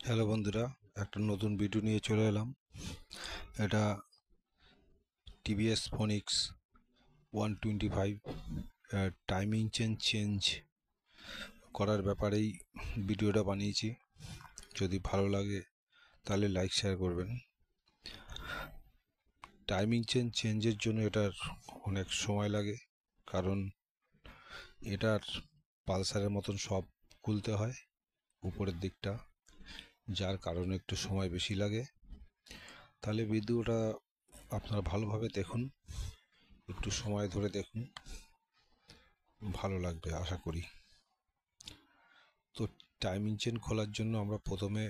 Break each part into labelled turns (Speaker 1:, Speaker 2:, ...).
Speaker 1: Hello বন্ধুরা, একটা নতুন ভিডিও নিয়ে চলে এলাম। এটা টিভিএস ফোনিক্স 125 টাইমিং চেঞ্জ করার ব্যাপারেই ভিডিওটা বানিয়েছি। যদি ভালো লাগে তাহলে লাইক শেয়ার করবেন। টাইমিং চেঞ্জের জন্য এটার অনেক সময় লাগে, কারণ এটার পালসারের মতন সব খুলতে হয় উপরের দিকটা, যার কারণে একটু সময় বেশি লাগে। তাহলে ভিডিওটা আপনারা ভালোভাবে দেখুন, একটু সময় ধরে দেখুন, ভালো লাগবে আশা করি। তো টাইমিং চেন খোলার জন্য আমরা প্রথমে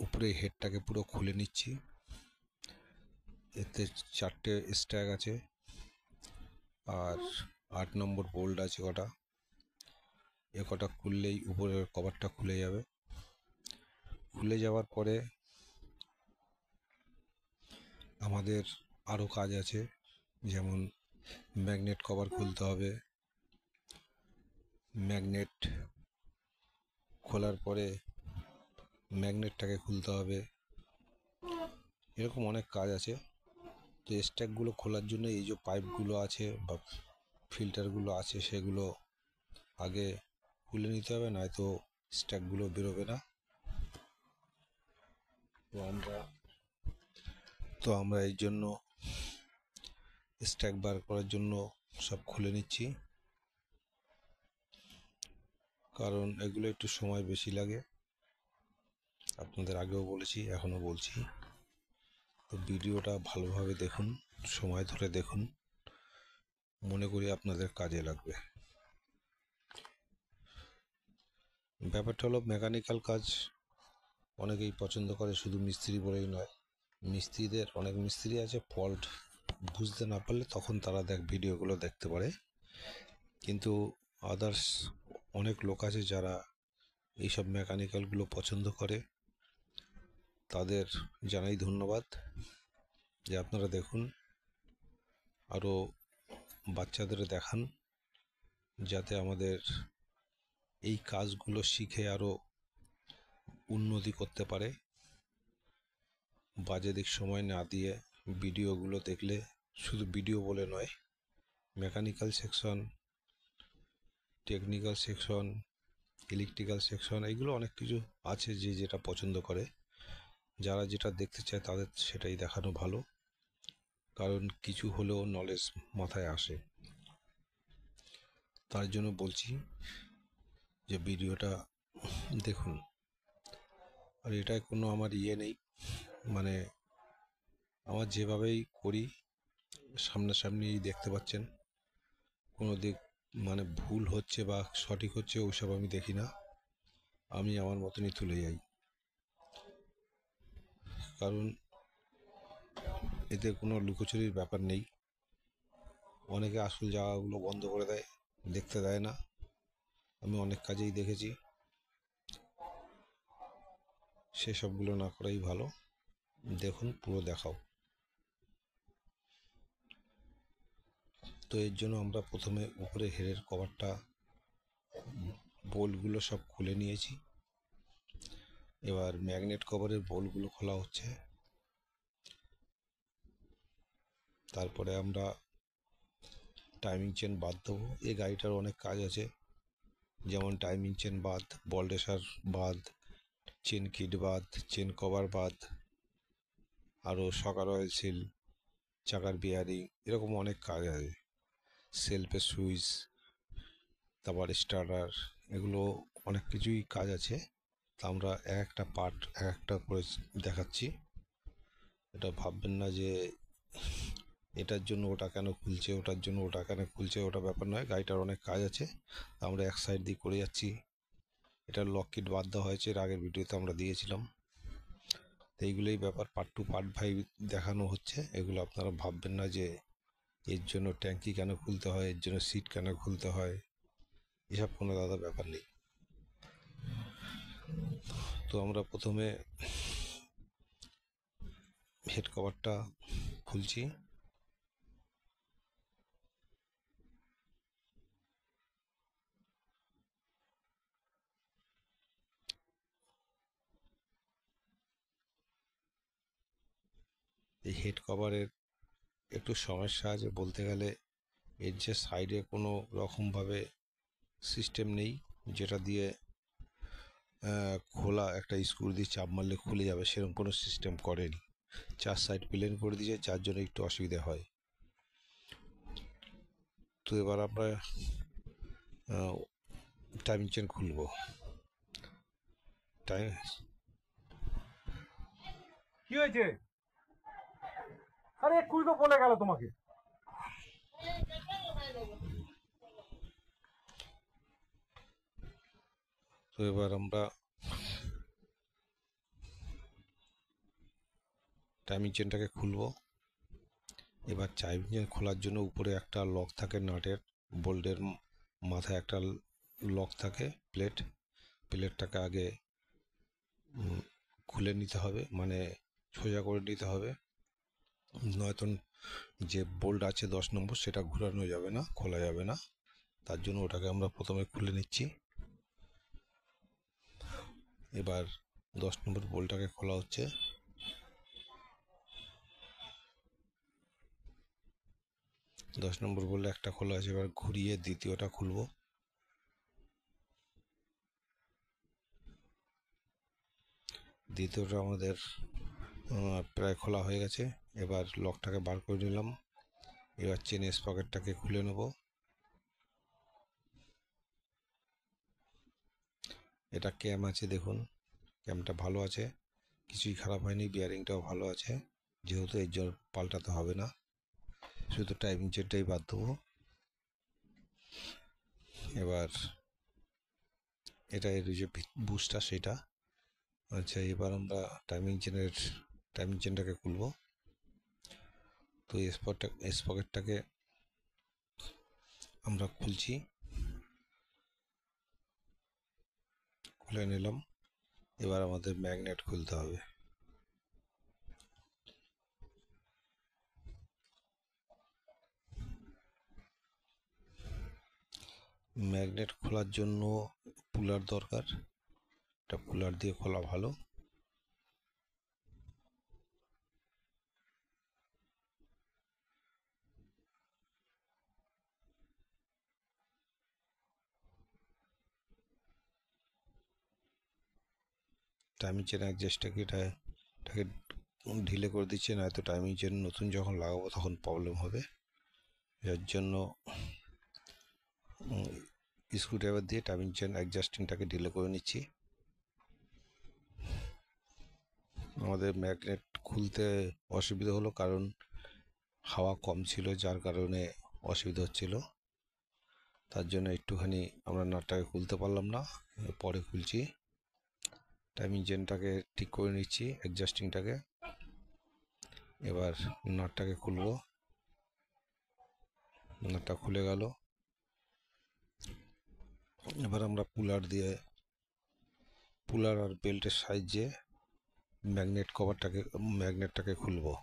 Speaker 1: উপরে হেডটাকে পুরো খুলে নিচ্ছি। এতে 4টে স্ট্যাক আছে আর 8 নম্বর বোল্ট আছে কটা। এ কটা খুললেই উপরের কভারটা খুলে যাবে। খুলে যাওয়ার পরে আমাদের আরও কাজ আছে, যেমন ম্যাগনেট কভার খুলতে হবে। ম্যাগনেট খোলার পরে ম্যাগনেটটাকে খুলতে হবে। এরকম অনেক কাজ আছে। তো স্ট্যাকগুলো খোলার জন্য এই যে পাইপগুলো আছে বা ফিল্টারগুলো আছে, সেগুলো আগে খুলে নিতে হবে, নয়তো স্ট্যাকগুলো বেরোবে না। তো আমরা এই জন্য স্ট্যাক বার করার জন্য সব খুলে নিচ্ছি, কারণ এগুলো একটু সময় বেশি লাগে। আপনাদের আগেও বলেছি, এখনও বলছি। তো ভিডিওটা ভালোভাবে দেখুন, সময় ধরে দেখুন, মনে করি আপনাদের কাজে লাগবে। ব্যাপারটা হলো, মেকানিক্যাল কাজ অনেকেই পছন্দ করে, শুধু মিস্ত্রি বলেই নয়। মিস্ত্রিদের অনেক মিস্ত্রি আছে, ফল্ট বুঝতে না পারলে তখন তারা ভিডিওগুলো দেখতে পারে, কিন্তু আদার্স অনেক লোক আছে যারা এইসব মেকানিক্যালগুলো পছন্দ করে। তাদের জানাই ধন্যবাদ যে আপনারা দেখুন, আরও বাচ্চাদের দেখান, যাতে আমাদের এই কাজগুলো শিখে আরও উন্নতি করতে পারে। বাজে দিক সময় না দিয়ে ভিডিওগুলো দেখলে, শুধু ভিডিও বলে নয়, mechanical section, technical section, electrical section, এগুলো অনেক কিছু আছে। যে যেটা পছন্দ করে, যারা যেটা দেখতে চায় তাদের সেটাই দেখানো ভালো, কারণ কিছু হলেও নলেজ মাথায় আসে। তার জন্য বলছি যে ভিডিওটা দেখুন। আর এটায় কোনো আমার নেই, মানে আমার যেভাবেই করি সামনাসামনি দেখতে পাচ্ছেন। কোনো দিক মানে ভুল হচ্ছে বা সঠিক হচ্ছে ওইসব আমি দেখি না, আমি আমার মতনই তুলে যাই। কারণ এতে কোনো লুকোচুরির ব্যাপার নেই। অনেকে আসল জায়গাগুলো বন্ধ করে দেয়, দেখতে দেয় না। আমি অনেক কাজেই দেখেছি, সেসবগুলো না করাই ভালো। দেখুন, পুরো দেখাও। তো এর জন্য আমরা প্রথমে উপরে হেডের কভারটা, বোল্টগুলো সব খুলে নিয়েছি। এবার ম্যাগনেট কভারের বোল্টগুলো খোলা হচ্ছে। তারপরে আমরা টাইমিং চেন বাদ দেবো। এই গাড়িটার অনেক কাজ আছে, যেমন টাইমিং চেন বাদ, বল্ডেসার বাদ, চেন কিট বাদ, চেন কভার বাদ, আরও শকার অয়েল সিল, চাকার বিয়ারিং, এরকম অনেক কাজ আছে। সেলফের সুইচ, তারপর স্টার্টার, এগুলো অনেক কিছুই কাজ আছে। তা আমরা এক একটা পার্ট এক একটা করে দেখাচ্ছি। এটা ভাববেন না যে এটার জন্য ওটা কেন খুলছে, ওটার জন্য ওটা কেন খুলছে, ওটা ব্যাপার নয়। গাড়িটার অনেক কাজ আছে, আমরা এক সাইড দিয়ে করে যাচ্ছি। এটার লক কিট বাদ দেওয়া হয়েছে, এর আগের ভিডিওতে আমরা দিয়েছিলাম। তো এইগুলোই ব্যাপার, পার্ট টু পার্ট ভাই দেখানো হচ্ছে। এগুলো আপনারা ভাববেন না যে এর জন্য ট্যাঙ্কি কেন খুলতে হয়, এর জন্য সিট কেন খুলতে হয়, এসব কোনো দাদা ব্যাপার নেই। তো আমরা প্রথমে হেড কভারটা খুলছি। এই হেড কভারের একটু সমস্যা আছে বলতে গেলে। এর যে সাইডে কোনো রকমভাবে সিস্টেম নেই যেটা দিয়ে খোলা, একটা স্ক্রু দিয়ে চাপ মারলে খুলে যাবে, সেরকম কোনো সিস্টেম করেনি। চার সাইড প্লেন করে দিয়েছে, যার জন্য একটু অসুবিধা হয়। তো এবার আমরা টাইমিং চেন খুলবো। টাইম
Speaker 2: কি হয়েছে? আরে এক্ষুনি তো বলে গেল তোমাকে।
Speaker 1: তো এবার আমরা টাইমিং চেনটাকে খুলবো। এবার টাইমিং চেন খোলার জন্য উপরে একটা লক থাকে, নাটের বোল্টের মাথায় একটা লক থাকে, প্লেটটাকে আগে খুলে নিতে হবে, মানে সোজা করে নিতে হবে, নয়তো যে বোল্ট আছে 10 নম্বর সেটা ঘোরানো যাবে না, খোলা যাবে না। তার জন্য ওটাকে আমরা প্রথমে খুলে নিচ্ছি। এবার 10 নম্বর বোল্টটাকে খোলা হচ্ছে। 10 নম্বর বোল্ট একটা খোলা আছে, এবার ঘুরিয়ে দ্বিতীয়টা খুলবো। দ্বিতীয়টা আমাদের প্রায় খোলা হয়ে গেছে। এবার লকটাকে বার করে নিলাম। এবার চেন স্পকেটটাকে খুলে নেব। এটা ক্যাম আছে, দেখুন ক্যামটা ভালো আছে, কিছুই খারাপ হয়নি, বিয়ারিংটাও ভালো আছে, যেহেতু এর জন্য পাল্টাতে হবে না, শুধু টাইমিং চেনটাই বাদ দেবো। এবার এটা এর যে বুস্টার সেটা। আচ্ছা, এবার আমরা টাইমিং চেনটাকে খুলবো। তো স্পকেটটাকে আমরা খুলছি, খুলে নিলাম। এবার আমাদের ম্যাগনেট খুলতে হবে। ম্যাগনেট খোলার জন্য পুলার দরকার, এটা পুলার দিয়ে খোলা ভালো। টাইমিং চেন অ্যাডজাস্টটাকে এটাকে ঢিলে করে দিচ্ছে, নয়তো টাইমিং চেন নতুন যখন লাগাবো তখন প্রবলেম হবে। যার জন্য স্ক্রুড্রাইভার দিয়ে টাইমিং চেন অ্যাডজাস্টিংটাকে ঢিলে করে নিচ্ছি। আমাদের ম্যাগনেট খুলতে অসুবিধা হলো কারণ হাওয়া কম ছিল, যার কারণে অসুবিধা হচ্ছিল। তার জন্য একটুখানি আমরা নাটটাকে খুলতে পারলাম না, পরে খুলছি। টাইমিং চেনটাকে ঠিক করে নিচ্ছি, অ্যাডজাস্টিংটাকে। এবার নাটটাকে খুলবো। নাটটা খুলে গেল। এবার আমরা পুলার আর বেল্টের সাহায্যে ম্যাগনেটটাকে খুলবো।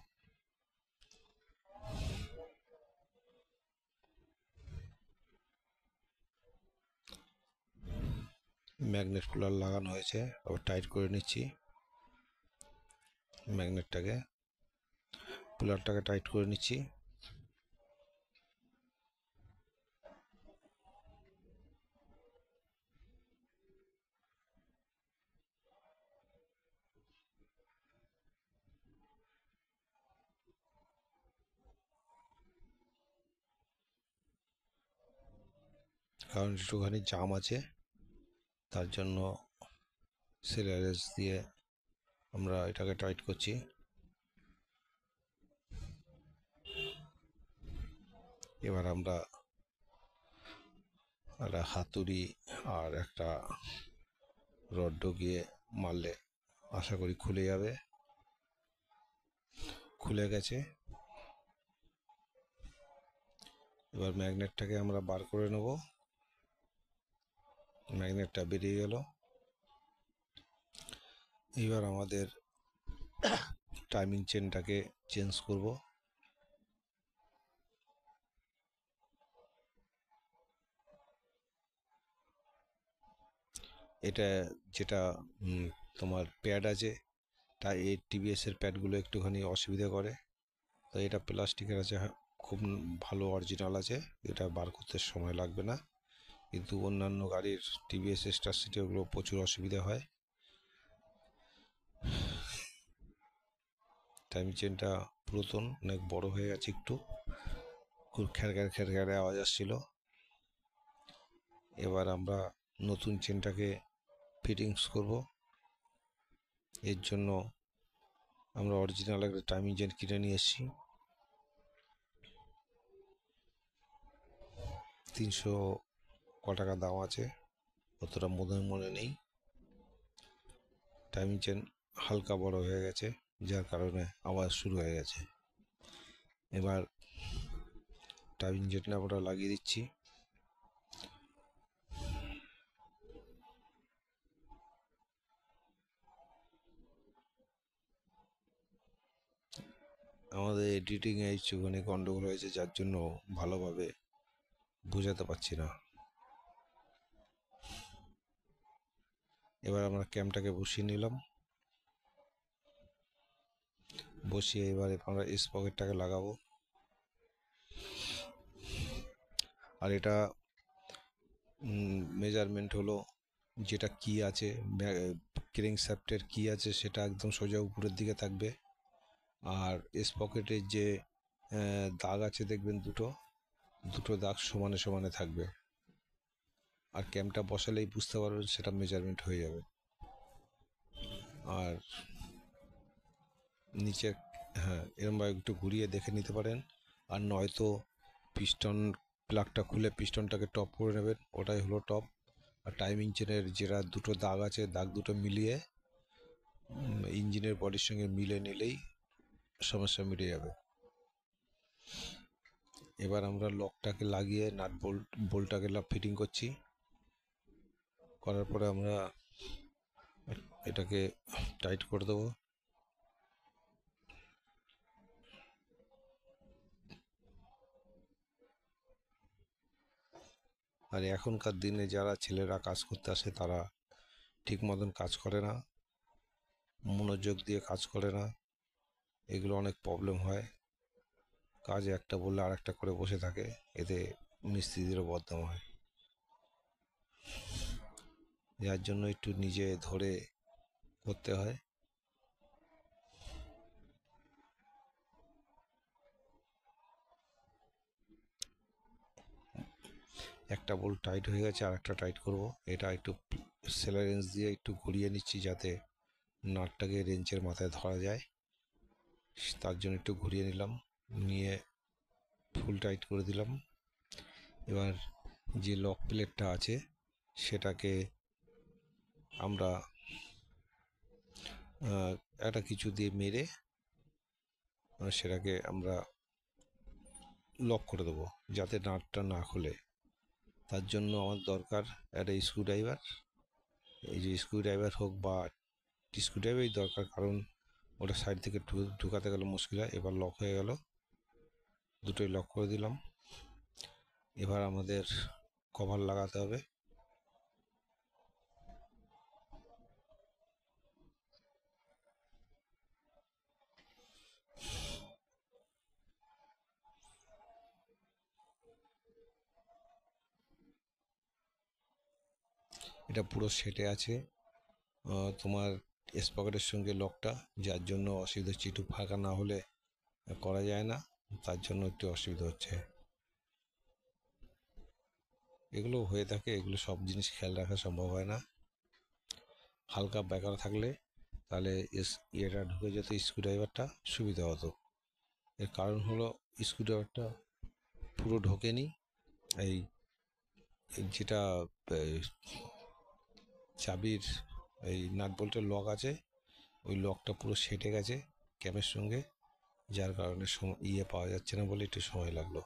Speaker 1: ম্যাগনেট পুলার লাগানো হয়েছে, আবার টাইট করে নিচ্ছি পুলারটাকে টাইট করে নিচ্ছি। কারণ একটুখানি জাম আছে, তার জন্য সেলারেস দিয়ে আমরা এটাকে টাইট করছি। এবার আমরা একটা হাতুড়ি আর একটা রড ঢুকিয়ে মারলে আশা করি খুলে যাবে। খুলে গেছে। এবার ম্যাগনেটটাকে আমরা বার করে নেব। ম্যাগনেটটা বেরিয়ে গেল। এবার আমাদের টাইমিং চেনটাকে চেঞ্জ করব। এটা যেটা তোমার প্যাড আছে, তাই এই টিভিএস এর প্যাডগুলো একটুখানি অসুবিধা করে। তো এটা প্লাস্টিকের আছে, খুব ভালো অরিজিনাল আছে, এটা বার করতে সময় লাগবে না। কিন্তু অন্যান্য গাড়ির টিভিএস স্টার সিটি ওগুলো প্রচুর অসুবিধা হয়। টাইম চেনটা পুরাতন, অনেক বড় হয়ে গেছে, একটু খুব খ্যারখ্যার খ্যারখ্যারে আওয়াজ আসছিল। এবার আমরা নতুন চেনটাকে ফিটিংস করব। এর জন্য আমরা অরিজিনাল একটা টাইমিং চেন কিনে নিয়ে এসেছি, 300 ক টাকা দাম আছে, অতটা মনে নেই। টাইমিং চেন হালকা বড় হয়ে গেছে, যার কারণে আওয়াজ শুরু হয়ে গেছে। এবার টাইমিং চেনটা আমরা লাগিয়ে দিচ্ছি। আমাদের এডিটিংয়ে একটুখানি গন্ডগোল হয়েছে, যার জন্য ভালোভাবে বোঝাতে পারছি না। এবার আমরা ক্যামটাকে বসিয়ে নিলাম, বসিয়ে এবারে আমরা স্পকেটটাকে লাগাবো। আর এটা মেজারমেন্ট হলো, যেটা কি আছে ক্রিং শ্যাফটের কি আছে সেটা একদম সোজা উপরের দিকে থাকবে। আর স্পকেটের যে দাগ আছে দেখবেন, দুটো দাগ সমানে সমানে থাকবে। আর ক্যামটা বসালেই বুঝতে পারবেন সেটা মেজারমেন্ট হয়ে যাবে। আর নিচে হ্যাঁ, এরমভাবে একটু ঘুরিয়ে দেখে নিতে পারেন। আর নয়তো পিস্টন প্লাগটা খুলে পিস্টনটাকে টপ করে নেবেন, ওটাই হলো টপ। আর টাইমিং চেনের যেটা দুটো দাগ আছে, দাগ দুটো মিলিয়ে ইঞ্জিনের বডির সঙ্গে মিলে নিলেই সমস্যা মিটে যাবে। এবার আমরা লকটাকে লাগিয়ে নাট বোল্টটাকে ফিটিং করছি। করার পরে আমরা এটাকে টাইট করে দেবো। আর এখনকার দিনে যারা ছেলেরা কাজ করতে আসে তারা ঠিক মতন কাজ করে না, মনোযোগ দিয়ে কাজ করে না, এগুলো অনেক প্রবলেম হয়। কাজ একটা বললে আর একটা করে বসে থাকে, এতে মিস্ত্রিদেরও বদনাম হয়। যার জন্য একটু নিজে ধরে করতে হয়। একটা বোল্ট টাইট হয়ে গেছে, আর একটা টাইট করব। এটা একটু সেলাই রেঞ্চ দিয়ে একটু ঘুরিয়ে নিচ্ছি যাতে নাটটাকে রেঞ্চের মাথায় ধরা যায়, তার জন্য একটু ঘুরিয়ে নিলাম, নিয়ে ফুল টাইট করে দিলাম। এবার যে লক প্লেটটা আছে সেটাকে আমরা একটা কিছু দিয়ে মেরে সেটাকে আমরা লক করে দেবো যাতে নাটটা না খোলে। তার জন্য আমার দরকার একটা স্ক্রুড্রাইভার। এই যে স্ক্রুড্রাইভার হোক বা স্ক্রুড্রাইভারই দরকার, কারণ ওটা সাইড থেকে ঢুকাতে গেলে মুশকিল হয়। এবার লক হয়ে গেল, দুটোই লক করে দিলাম। এবার আমাদের কভার লাগাতে হবে। এটা পুরো সেটে আছে, তোমার স্পকেটের সঙ্গে লকটা, যার জন্য অসুবিধা হচ্ছে। একটু ফাঁকা না হলে করা যায় না, তার জন্য একটু অসুবিধা হচ্ছে। এগুলো হয়ে থাকে, এগুলো সব জিনিস খেয়াল রাখা সম্ভব হয় না। হালকা ব্যাকার থাকলে তাহলে ইয়েটা ঢুকে যেত, স্ক্রুড্রাইভারটা সুবিধা হতো। এর কারণ হলো স্ক্রুড্রাইভারটা পুরো ঢোকেনি। এই যেটা চাবির এই নাট বল্টের লক আছে, ওই লকটা পুরো সেটে গেছে ক্যামের সঙ্গে, যার কারণে পাওয়া যাচ্ছে না বলে একটু সময় লাগলো।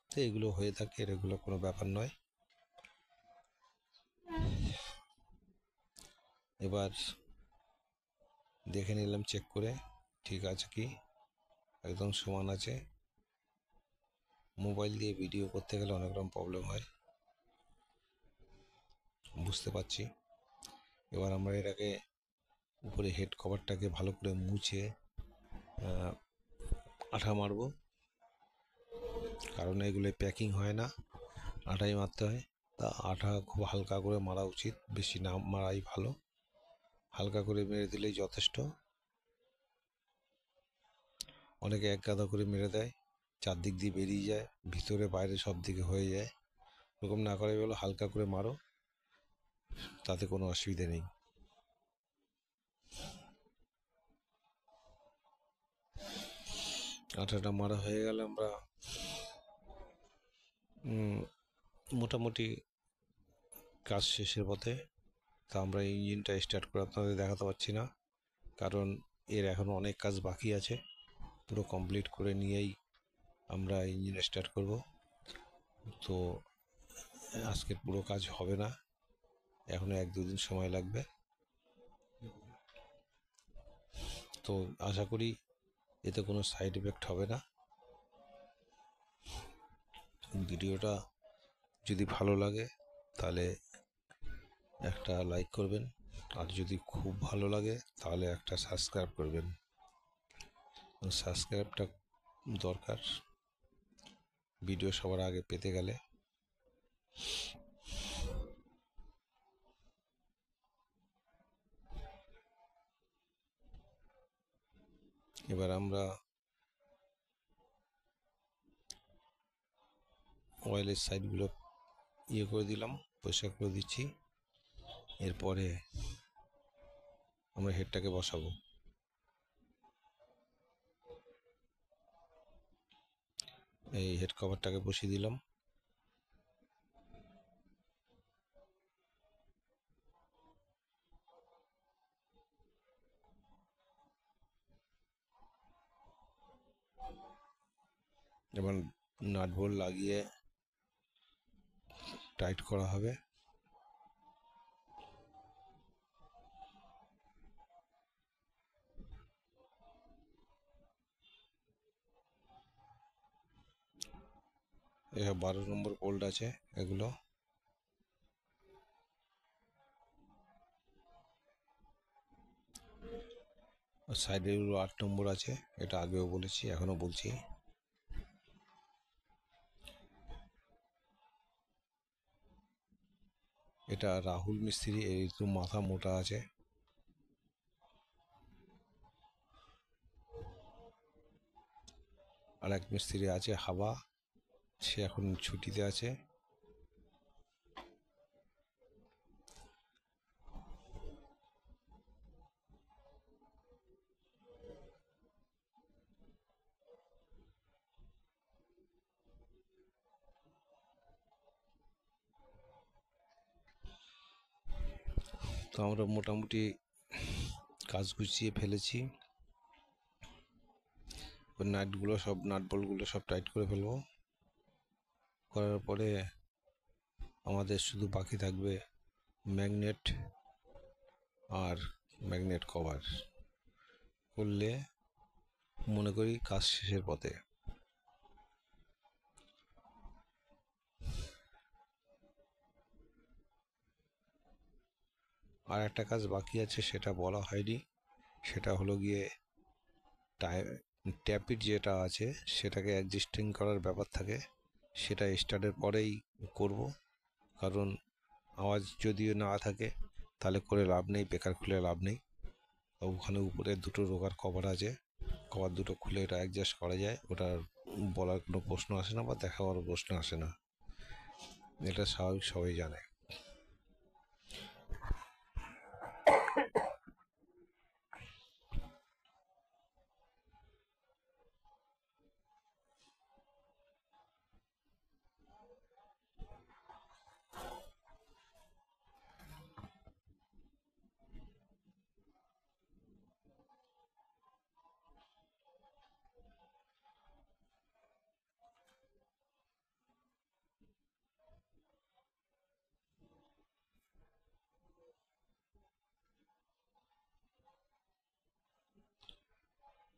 Speaker 1: তো এগুলো হয়ে থাকে, এগুলো কোনো ব্যাপার নয়। এবার দেখে নিলাম চেক করে ঠিক আছে কি, একদম সমান আছে। মোবাইল দিয়ে ভিডিও করতে গেলে অনেক রকম প্রবলেম হয়, বুঝতে পারছি। এবার আমরা এটাকে উপরে হেড কভারটাকে ভালো করে মুছে আঠা মারবো, কারণ এগুলো প্যাকিং হয় না, আঠাই মারতে হয়। তা আঠা খুব হালকা করে মারা উচিত, বেশি না মারাই ভালো, হালকা করে মেরে দিলেই যথেষ্ট। অনেকে এক গাদা করে মেরে দেয়, চারদিক দিয়ে বেরিয়ে যায়, ভিতরে বাইরে সব দিকে হয়ে যায়। এরকম না করে বলো, হালকা করে মারো, তাতে কোনো অসুবিধা নেই। আঠাটা মারা হয়ে গেলে আমরা মোটামুটি কাজ শেষের পথে। তা আমরা ইঞ্জিনটা স্টার্ট করে আপনাদের দেখাতে পারছি না, কারণ এর এখনও অনেক কাজ বাকি আছে। পুরো কমপ্লিট করে নিয়েই আমরা ইঞ্জিন স্টার্ট করব। তো আজকের পুরো কাজ হবে না, এখনও 1-2 দিন সময় লাগবে। তো আশা করি এতে কোনো সাইড এফেক্ট হবে না। ভিডিওটা যদি ভালো লাগে তাহলে একটা লাইক করবেন, আর যদি খুব ভালো লাগে তাহলে একটা সাবস্ক্রাইব করবেন। সাবস্ক্রাইবটা দরকার ভিডিও সবার আগে পেতে গেলে। এবার আমরা অয়েলের সাইডগুলো করে দিলাম, পরিষ্কার করে দিচ্ছি। এরপরে আমরা হেডটাকে বসাবো। এই হেড কভারটাকে বসিয়ে দিলাম। এবার নাট বোল্ট লাগিয়ে টাইট করা হবে। এখানে 12 নম্বর বোল্ট আছে, এগুলো সাইডে 8 নম্বর আছে, এটা আগেও বলেছি এখনো বলছি। এটা রাহুল মিস্ত্রি, এর একটু মাথা মোটা আছে। আর এক মিস্ত্রি আছে হাওয়া, সে এখন ছুটিতে আছে। তো আমরা মোটামুটি কাজ গুছিয়ে ফেলেছি। নাটগুলো সব, নাট বল্টগুলো সব টাইট করে ফেলবো। করার পরে আমাদের শুধু বাকি থাকবে ম্যাগনেট আর ম্যাগনেট কভার করলে মনে করি কাজ শেষের পথে। আর একটা কাজ বাকি আছে, সেটা বলা হয়নি, সেটা হলো গিয়ে ট্যাপিট যেটা আছে সেটাকে অ্যাডজাস্টিং করার ব্যাপার থাকে, সেটা স্টার্টের পরেই করব। কারণ আওয়াজ যদিও না থাকে তাহলে করে লাভ নেই, বেকার খুলে লাভ নেই। ওখানে উপরে দুটো রোগার কভার আছে, কভার দুটো খুলে এটা অ্যাডজাস্ট করা যায়, ওটা বলার কোনো প্রশ্ন আসে না বা দেখাবার প্রশ্ন আসে না, এটা স্বাভাবিক, সবাই জানে।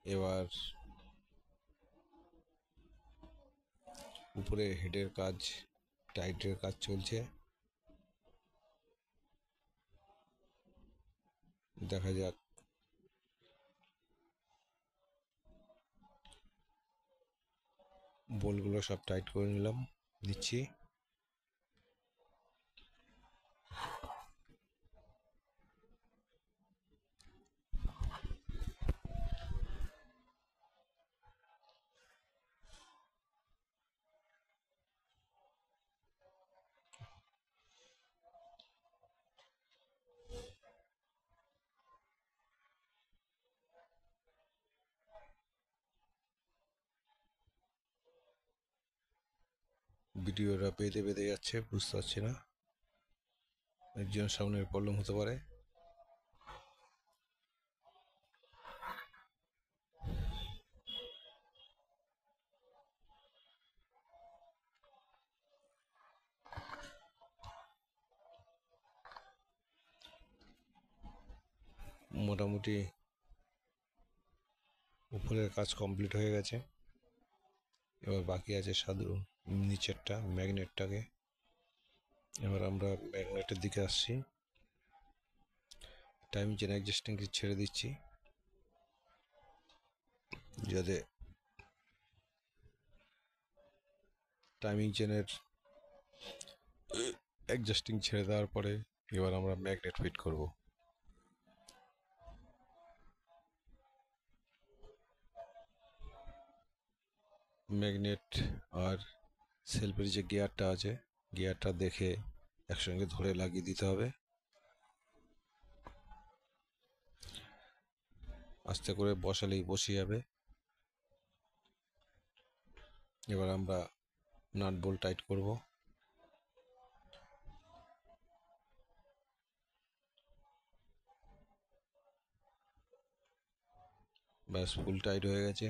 Speaker 1: এবার উপরে হেডের কাজ, টাইটের কাজ চলছে, দেখা যাক। বোল্টগুলো সব টাইট করে দিচ্ছি। ভিডিওটা বেঁধে বেঁধে যাচ্ছে, বুঝতে পারছি না, একজন সামনের প্রবলেম হতে পারে। মোটামুটি উপরের কাজ কমপ্লিট হয়ে গেছে, এবার বাকি আছে শুধু নিচেরটা, ম্যাগনেটটাকে। এবার আমরা ম্যাগনেটের দিকে আসছি, টাইমিং চেন অ্যাডজাস্টিংকে ছেড়ে দিচ্ছি যাতে টাইমিং চেনের অ্যাডজাস্টিং ছেড়ে দেওয়ার পরে এবার আমরা ম্যাগনেট ফিট করব। ম্যাগনেট আর সেলফের যে গিয়ারটা আছে, গিয়ারটা দেখে একসঙ্গে ধরে লাগিয়ে দিতে হবে। আস্তে করে বসালেই বসে যাবে। এবার আমরা নাট বোল্ট টাইট করব। ব্যাস, ফুল টাইট হয়ে গেছে।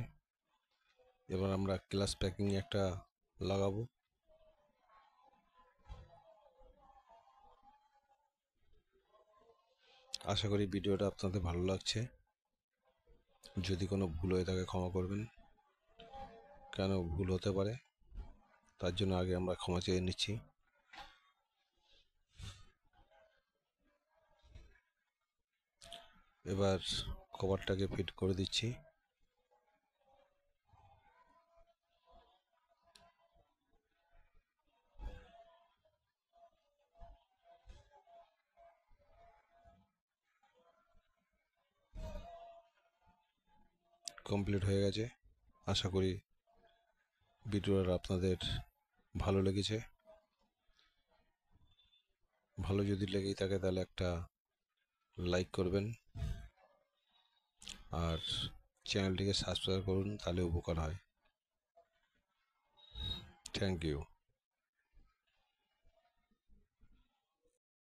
Speaker 1: এবার আমরা ক্লাস প্যাকিং একটা লাগাবো। আশা করি ভিডিওটা আপনাদের ভালো লাগছে। যদি কোনো ভুল হয়ে থাকে ক্ষমা করবেন, কেন ভুল হতে পারে, তার জন্য আগে আমরা ক্ষমা চেয়ে নিচ্ছি। এবার কভারটাকে ফিট করে দিচ্ছি। কমপ্লিট হয়ে গেছে। আশা করি ভিডিওটা আপনাদের ভালো লেগেছে। ভালো যদি লেগেই থাকে তাহলে একটা লাইক করবেন আর চ্যানেলটিকে সাবস্ক্রাইব করুন, তাহলে উপকার হয়। Thank you.